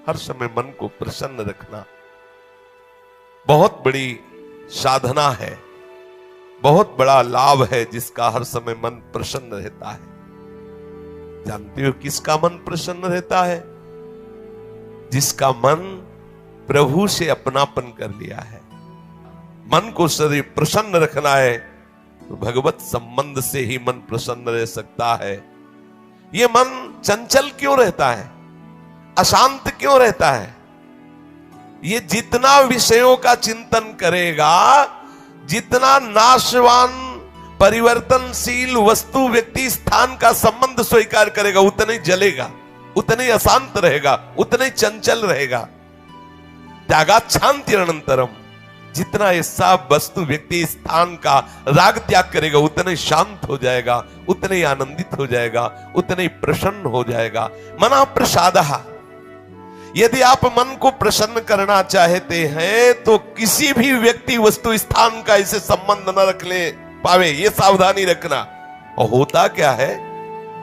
हर समय मन को प्रसन्न रखना बहुत बड़ी साधना है, बहुत बड़ा लाभ है, जिसका हर समय मन प्रसन्न रहता है। जानते हो किसका मन प्रसन्न रहता है? जिसका मन प्रभु से अपनापन कर लिया है। मन को सदैव प्रसन्न रखना है तो भगवत संबंध से ही मन प्रसन्न रह सकता है। ये मन चंचल क्यों रहता है, अशांत क्यों रहता है? ये जितना विषयों का चिंतन करेगा, जितना नाशवान परिवर्तनशील वस्तु व्यक्ति स्थान का संबंध स्वीकार करेगा, उतना ही जलेगा, उतना ही अशांत रहेगा, उतना ही चंचल रहेगा। त्यागात् शांति अनंतरम, जितना ये सब वस्तु व्यक्ति स्थान का राग त्याग करेगा, उतना ही शांत हो जाएगा, उतना ही आनंदित हो जाएगा, उतना ही प्रसन्न हो जाएगा। मनः प्रसादः। यदि आप मन को प्रसन्न करना चाहते हैं तो किसी भी व्यक्ति वस्तु स्थान का इसे संबंध न रख ले पावे, ये सावधानी रखना। और होता क्या है,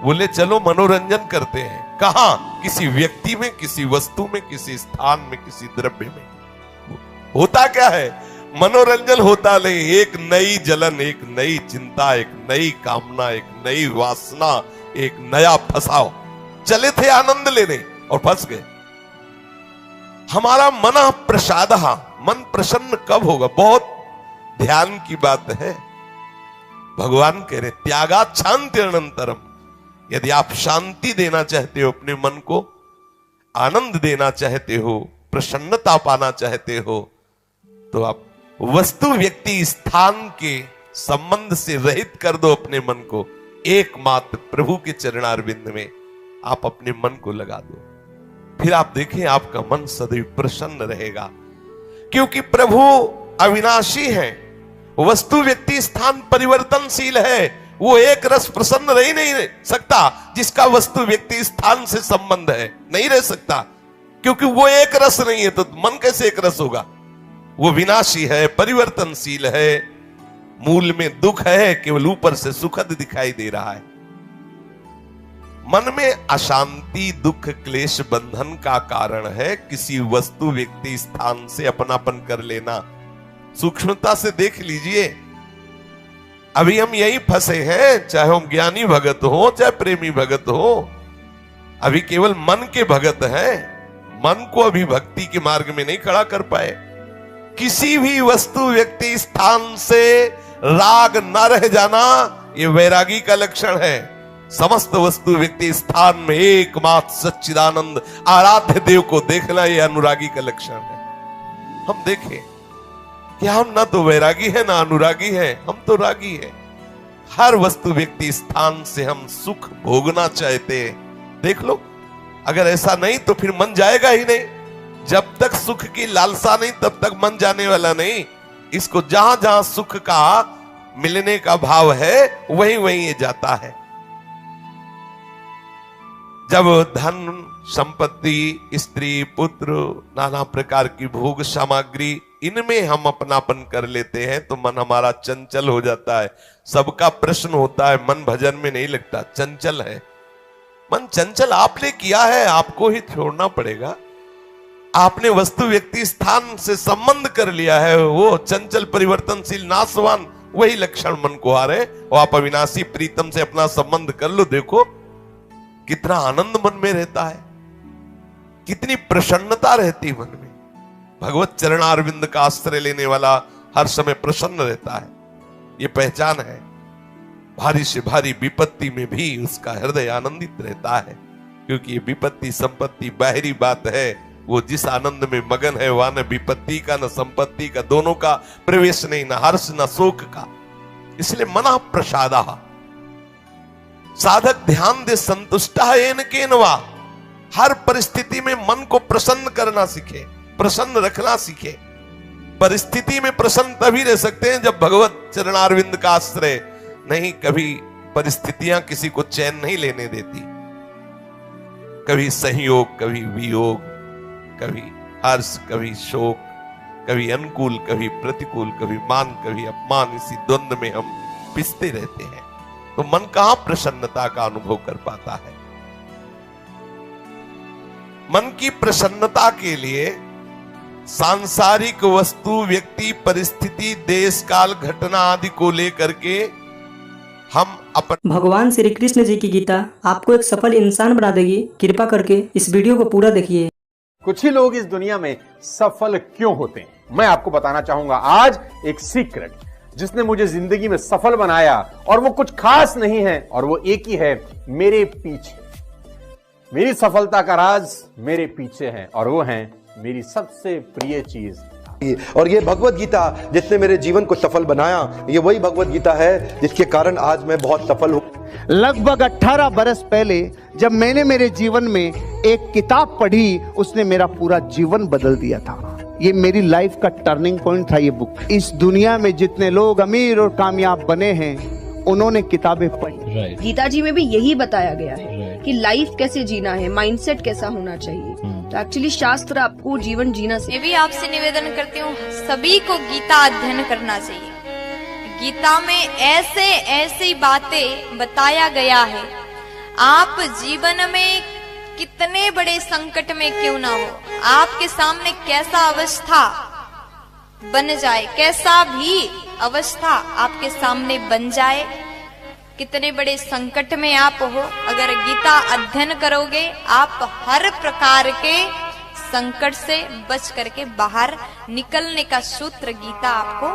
बोले चलो मनोरंजन करते हैं। कहां? किसी व्यक्ति में, किसी वस्तु में, किसी स्थान में, किसी द्रव्य में। होता क्या है, मनोरंजन होता नहीं, एक नई जलन, एक नई चिंता, एक नई कामना, एक नई वासना, एक नया फसाव। चले थे आनंद लेने और फंस गए। हमारा मन प्रसादः, मन प्रसन्न कब होगा? बहुत ध्यान की बात है। भगवान कह रहे त्यागात् शांति अनंतरम। यदि आप शांति देना चाहते हो अपने मन को, आनंद देना चाहते हो, प्रसन्नता पाना चाहते हो, तो आप वस्तु व्यक्ति स्थान के संबंध से रहित कर दो अपने मन को। एकमात्र प्रभु के चरणारविंद में आप अपने मन को लगा दो। फिर आप देखें आपका मन सदैव प्रसन्न रहेगा, क्योंकि प्रभु अविनाशी है, वस्तु व्यक्ति स्थान परिवर्तनशील है। वो एक रस प्रसन्न रह ही नहीं सकता जिसका वस्तु व्यक्ति स्थान से संबंध है, नहीं रह सकता, क्योंकि वो एक रस नहीं है। तो मन कैसे एक रस होगा? वो विनाशी है, परिवर्तनशील है, मूल में दुख है, केवल ऊपर से सुखद दिखाई दे रहा है। मन में अशांति, दुख, क्लेश, बंधन का कारण है किसी वस्तु व्यक्ति स्थान से अपनापन कर लेना। सूक्ष्मता से देख लीजिए, अभी हम यही फंसे हैं, चाहे हम ज्ञानी भगत हो, चाहे प्रेमी भगत हो, अभी केवल मन के भगत हैं। मन को अभी भक्ति के मार्ग में नहीं खड़ा कर पाए। किसी भी वस्तु व्यक्ति स्थान से राग न रह जाना, ये वैरागी का लक्षण है। समस्त वस्तु व्यक्ति स्थान में एकमात्र सच्चिदानंद आराध्य देव को देखना, ये अनुरागी का लक्षण है। हम देखें कि हम ना तो वैरागी है ना अनुरागी है, हम तो रागी है। हर वस्तु व्यक्ति स्थान से हम सुख भोगना चाहते हैं। देख लो, अगर ऐसा नहीं तो फिर मन जाएगा ही नहीं। जब तक सुख की लालसा नहीं, तब तक मन जाने वाला नहीं। इसको जहां जहां सुख का मिलने का भाव है, वहीं वहीं ये जाता है। जब धन, संपत्ति, स्त्री, पुत्र, नाना प्रकार की भोग सामग्री, इनमें हम अपनापन कर लेते हैं तो मन हमारा चंचल हो जाता है। सबका प्रश्न होता है, मन भजन में नहीं लगता, चंचल है। मन चंचल आपने किया है, आपको ही छोड़ना पड़ेगा। आपने वस्तु व्यक्ति स्थान से संबंध कर लिया है, वो चंचल परिवर्तनशील नाशवान, वही लक्षण मन को आ रहे। और आप अविनाशी प्रीतम से अपना संबंध कर लो, देखो कितना आनंद मन में रहता है, कितनी प्रसन्नता रहती मन में। भगवत चरणारविंद का आश्रय लेने वाला हर समय प्रसन्न रहता है, ये पहचान है। भारी से भारी विपत्ति में भी उसका हृदय आनंदित रहता है, क्योंकि ये विपत्ति संपत्ति बाहरी बात है। वो जिस आनंद में मगन है, वहां न विपत्ति का न संपत्ति का, दोनों का प्रवेश नहीं, न हर्ष न शोक का। इसलिए मनः प्रसादः। साधक ध्यान दे संतुष्टः येन केन वा। हर परिस्थिति में मन को प्रसन्न करना सीखे, प्रसन्न रखना सीखे। परिस्थिति में प्रसन्न तभी रह सकते हैं जब भगवत चरणारविंद का आश्रय नहीं। कभी परिस्थितियां किसी को चैन नहीं लेने देती, कभी संयोग, कभी वियोग, कभी हर्ष, कभी शोक, कभी अनुकूल, कभी प्रतिकूल, कभी मान, कभी अपमान। इसी द्वंद्व में हम पिसते रहते हैं, तो मन कहां प्रसन्नता का अनुभव कर पाता है। मन की प्रसन्नता के लिए सांसारिक वस्तु, व्यक्ति, परिस्थिति, देश काल, घटना आदि को लेकर के हम अपन भगवान श्री कृष्ण जी की गीता आपको एक सफल इंसान बना देगी। कृपा करके इस वीडियो को पूरा देखिए। कुछ ही लोग इस दुनिया में सफल क्यों होते हैं, मैं आपको बताना चाहूंगा आज एक सीक्रेट जिसने मुझे जिंदगी में सफल बनाया, और वो कुछ खास नहीं है, और वो एक ही है, मेरे पीछे। मेरी सफलता का राज मेरे पीछे है, और वो है मेरी सबसे प्रिय चीज। और ये भगवत गीता जिसने मेरे जीवन को सफल बनाया, ये वही भगवत गीता है जिसके कारण आज मैं बहुत सफल हूं। लगभग 18 बरस पहले जब मैंने मेरे जीवन में एक किताब पढ़ी, उसने मेरा पूरा जीवन बदल दिया था। ये मेरी लाइफ का टर्निंग पॉइंट था ये बुक। इस दुनिया में जितने लोग अमीर और कामयाब बने हैं, उन्होंने किताबें पढ़ी। गीता जी में भी यही बताया गया है कि लाइफ कैसे जीना है, माइंडसेट कैसा होना चाहिए। तो एक्चुअली शास्त्र आपको जीवन जीना मैं भी आपसे निवेदन करती हूँ, सभी को गीता अध्ययन करना चाहिए। गीता में ऐसी बातें बताया गया है, आप जीवन में कितने बड़े संकट में क्यों ना हो, आपके सामने कैसा अवस्था बन जाए, कैसा भी अवस्था आपके सामने बन जाए, कितने बड़े संकट में आप हो, अगर गीता अध्ययन करोगे आप हर प्रकार के संकट से बच करके बाहर निकलने का सूत्र गीता आपको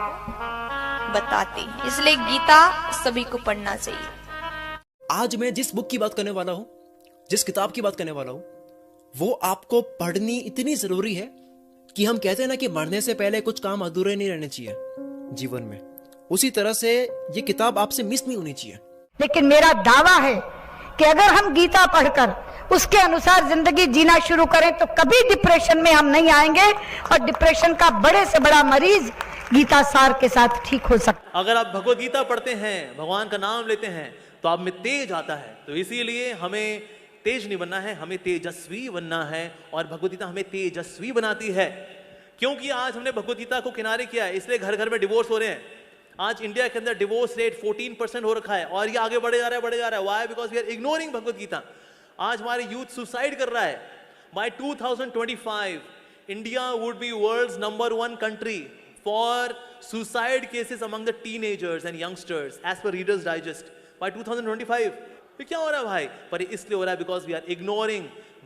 बताती है। इसलिए गीता सभी को पढ़ना चाहिए। आज मैं जिस बुक की बात करने वाला हूं, जिस किताब की बात करने वाला हूं, वो आपको पढ़नी इतनी जरूरी है कि हम कहते हैं ना कि मरने से पहले कुछ काम अधूरे नहीं रहने चाहिए जीवन में, उसी तरह से ये किताब आपसे मिस नहीं होनी चाहिए। लेकिन मेरा दावा है कि अगर हम गीता पढ़कर उसके अनुसार जिंदगी जीना शुरू करें तो कभी डिप्रेशन में हम नहीं आएंगे, और डिप्रेशन का बड़े से बड़ा मरीज गीता सार के साथ ठीक हो सकता। अगर आप भगवत गीता पढ़ते हैं, भगवान का नाम लेते हैं, तो आप में तेज आता है। तो इसीलिए हमें तेज नहीं बनना है, हमें तेजस्वी बनना है, और भगवत गीता हमें तेजस्वी बनाती है। क्योंकि आज हमने भगवत गीता को किनारे किया है, इसलिए घर घर में डिवोर्स हो रहे हैं। आज इंडिया के अंदर डिवोर्स रेट 14% हो रखा है, और ये आगे बढ़े जा रहा है। Why? Because we are ignoring Bhagavad Gita. आज हमारे यूथ सुसाइड कर रहा है। By 2025 India would be world's number 1 country for suicide cases among the teenagers and youngsters as per Reader's Digest by 2025। ये क्या हो रहा है भाई? पर इसलिए हो रहा है because we are ignoring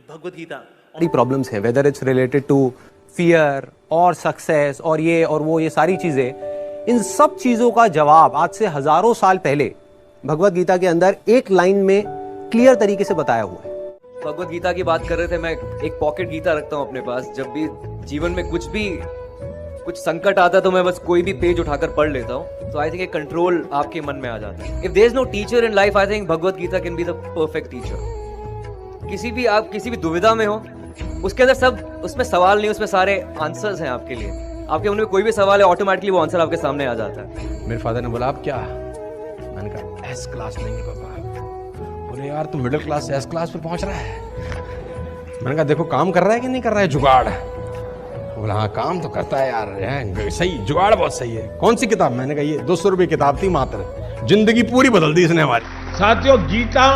Bhagavad Gita. बड़ी प्रॉब्लम्स हैं, whether it's related to fear और सक्सेस और ये और वो, ये सारी चीजें, इन सब चीजों का जवाब आज से हजारों साल पहले भगवत गीता के अंदर एक लाइन में क्लियर तरीके से बताया हुआ है। भगवत गीता की बात कर रहे थे, मैं एक पॉकेट गीता रखता हूं अपने पास। जब भी जीवन में कुछ संकट आता है तो मैं बस कोई भी पेज उठाकर पढ़ लेता हूं, तो आई थिंक एक कंट्रोल आपके मन में आ जाता है। If there is no teacher in life, I think Bhagavad Gita can be the perfect teacher. आप किसी भी दुविधा में हो, उसके अंदर सब, उसमें सवाल नहीं, उसमें सारे आंसर्स हैं आपके लिए। आपके मन में कोई भी सवाल है, ऑटोमेटिकली वो आंसर आपके सामने आ जाता है। मेरे फादर ने बोला, आप क्या? मैंने कहा एस क्लास नहीं है पापा। बोले यार तू मिडिल क्लास से एस क्लास पे पहुंच रहा है। मैंने कहा देखो काम कर रहा है कि नहीं कर रहा है जुगाड़। बोला हाँ काम तो करता है यार, सही जुगाड़ बहुत सही है। कौन सी किताब? मैंने कहा ये 200 रुपए किताब थी मात्र, जिंदगी पूरी बदल दी इसने हमारी। साथियों, गीता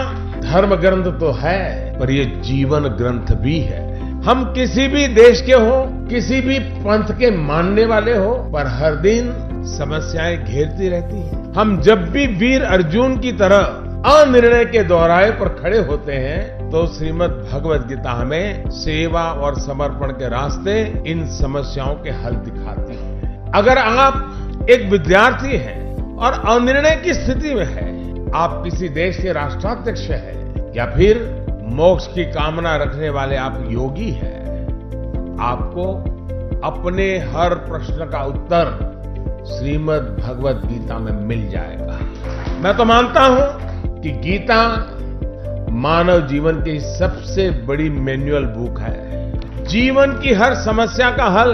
धर्म ग्रंथ तो है, पर ये जीवन ग्रंथ भी है। हम किसी भी देश के हो, किसी भी पंथ के मानने वाले हो, पर हर दिन समस्याएं घेरती रहती हैं। हम जब भी वीर अर्जुन की तरह अनिर्णय के दोहराए पर खड़े होते हैं, तो श्रीमद् भगवत गीता हमें सेवा और समर्पण के रास्ते इन समस्याओं के हल दिखाती है। अगर आप एक विद्यार्थी हैं और अनिर्णय की स्थिति में है, आप किसी देश के राष्ट्राध्यक्ष हैं, या फिर मोक्ष की कामना रखने वाले आप योगी हैं, आपको अपने हर प्रश्न का उत्तर श्रीमद् भगवत गीता में मिल जाएगा। मैं तो मानता हूं कि गीता मानव जीवन की सबसे बड़ी मैनुअल बुक है। जीवन की हर समस्या का हल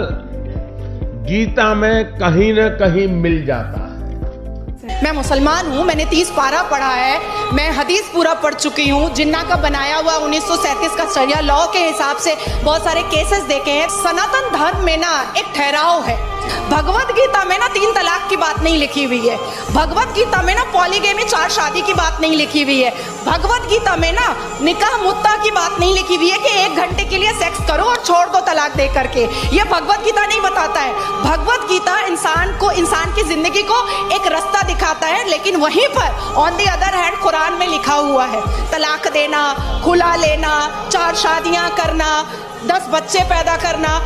गीता में कहीं न कहीं मिल जाता है। मैं मुसलमान हूँ, मैंने 30 पारा पढ़ा है, मैं हदीस पूरा पढ़ चुकी हूँ, जिन्ना का बनाया हुआ 1937 का शरिया लॉ के हिसाब से बहुत सारे केसेस देखे हैं। सनातन धर्म में ना एक ठहराव है। भगवत गीता में ना 3 तलाक की बात नहीं लिखी हुई है। भगवत गीता में ना पॉलीगेमी 4 शादी की बात नहीं लिखी हुई है। भगवत गीता में ना निकाह मुत्ता की बात नहीं लिखी हुई है कि 1 घंटे के लिए सेक्स करो और छोड़ दो तलाक दे करके। ये भगवत गीता नहीं बताता है। भगवत गीता इंसान की जिंदगी को एक रास्ता दिखाता है, लेकिन वहीं पर on the other hand Quran में लिखा हुआ है तलाक देना, खुला लेना, 4 शादियां करना, 10 बच्चे पैदा करना।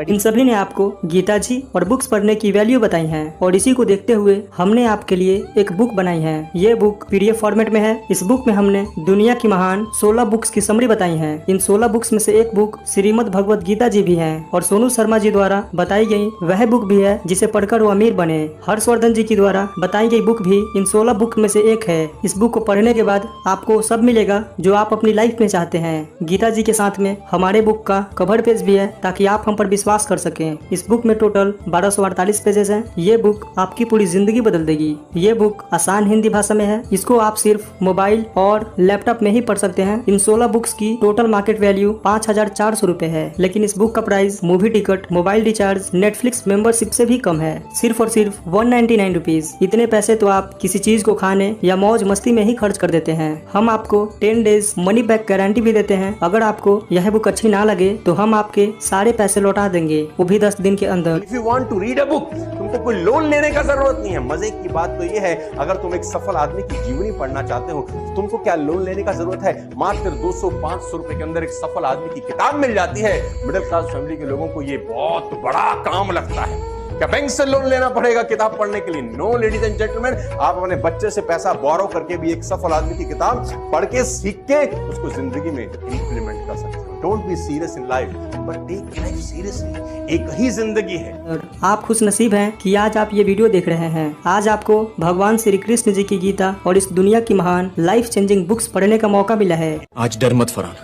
इन सभी ने आपको गीता जी और बुक्स पढ़ने की वैल्यू बताई है और इसी को देखते हुए हमने आपके लिए एक बुक बनाई है। ये बुक PDF फॉर्मेट में है। इस बुक में हमने दुनिया की महान 16 बुक्स की समरी बताई है। इन 16 बुक्स में से एक बुक श्रीमद् भगवत गीता जी भी है और सोनू शर्मा जी द्वारा बताई गई वह बुक भी है जिसे पढ़कर वो अमीर बने। हर्षवर्धन जी की द्वारा बताई गई बुक भी इन 16 बुक में से एक है। इस बुक को पढ़ने के बाद आपको सब मिलेगा जो आप अपनी लाइफ में चाहते हैं। गीता जी के साथ में हमारे बुक का कवर पेज भी है ताकि आप हम पर विश्वास कर सकें। इस बुक में टोटल 1248 पेजेस हैं। ये बुक आपकी पूरी जिंदगी बदल देगी। ये बुक आसान हिंदी भाषा में है। इसको आप सिर्फ मोबाइल और लैपटॉप में ही पढ़ सकते हैं। इन 16 बुक्स की टोटल मार्केट वैल्यू 5400 रुपए है, लेकिन इस बुक का price movie ticket, mobile recharge, Netflix membership से भी कम है। सिर्फ और सिर्फ 199 रुपीज। इतने पैसे तो आप किसी चीज को खाने या मौज मस्ती में ही खर्च कर देते हैं। हम आपको 10 डेज मनी बैक गारंटी भी देते हैं। अगर आपको यह बुक अच्छी ना लगे तो हम आपके सारे पैसे लौटा देंगे, वो भी 10 दिन के अंदर। If you want to read a book, तुमको कोई लोन लेने का जरूरत नहीं है। मजे की बात तो ये है, अगर तुम एक सफल आदमी की जीवनी पढ़ना चाहते हो तो तुमको क्या लोन लेने का जरूरत है। मात्र 200-500 रुपए के अंदर एक सफल आदमी की किताब मिल जाती है। मिडिल क्लास फैमिली के लोगों को ये बहुत बड़ा काम लगता है। क्या बैंक से लोन लेना पड़ेगा किताब पढ़ने के लिए? नो लेडीज एंड जेंटलमैन, आप अपने बच्चे से पैसा बोरो करके भी एक सफल आदमी की किताब पढ़ के सीख के उसको जिंदगी में इंप्लीमेंट कर सकते हो। Don't be serious in life but take life seriously. एक ही जिंदगी है। आप खुश नसीब हैं कि आज आप ये वीडियो देख रहे हैं। आज आपको भगवान श्री कृष्ण जी की गीता और इस दुनिया की महान लाइफ चेंजिंग बुक्स पढ़ने का मौका मिला है। आज डर मत फरहान,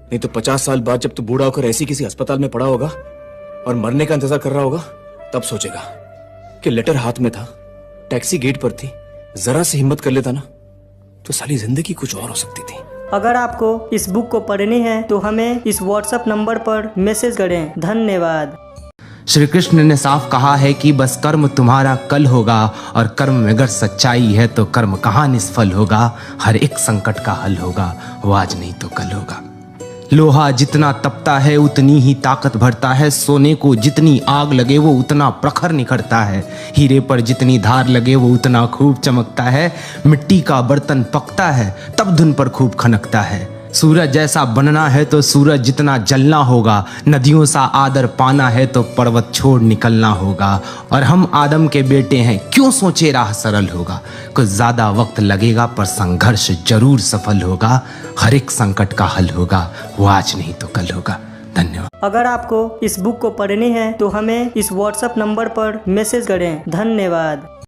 नहीं तो 50 साल बाद जब तू बूढ़ा होकर ऐसी किसी अस्पताल में पड़ा होगा और मरने का इंतजार कर रहा होगा, तब सोचेगा कि लेटर हाथ में था, टैक्सी गेट पर थी, जरा से हिम्मत कर लेता ना तो साली जिंदगी कुछ और हो सकती थी। अगर आपको इस बुक को पढ़नी है तो हमें इस WhatsApp नंबर पर मैसेज करें। धन्यवाद। श्री कृष्ण ने साफ कहा है कि बस कर्म तुम्हारा कल होगा, और कर्म में अगर सच्चाई है तो कर्म कहाँ निष्फल होगा। हर एक संकट का हल होगा, वो आज नहीं तो कल होगा। लोहा जितना तपता है उतनी ही ताकत भरता है, सोने को जितनी आग लगे वो उतना प्रखर निखरता है, हीरे पर जितनी धार लगे वो उतना खूब चमकता है, मिट्टी का बर्तन पकता है तब धुन पर खूब खनकता है। सूरज जैसा बनना है तो सूरज जितना जलना होगा, नदियों सा आदर पाना है तो पर्वत छोड़ निकलना होगा। और हम आदम के बेटे हैं, क्यों सोचे राह सरल होगा। कुछ ज्यादा वक्त लगेगा पर संघर्ष जरूर सफल होगा। हर एक संकट का हल होगा, वो आज नहीं तो कल होगा। धन्यवाद। अगर आपको इस बुक को पढ़नी है तो हमें इस WhatsApp नंबर पर मैसेज करें। धन्यवाद।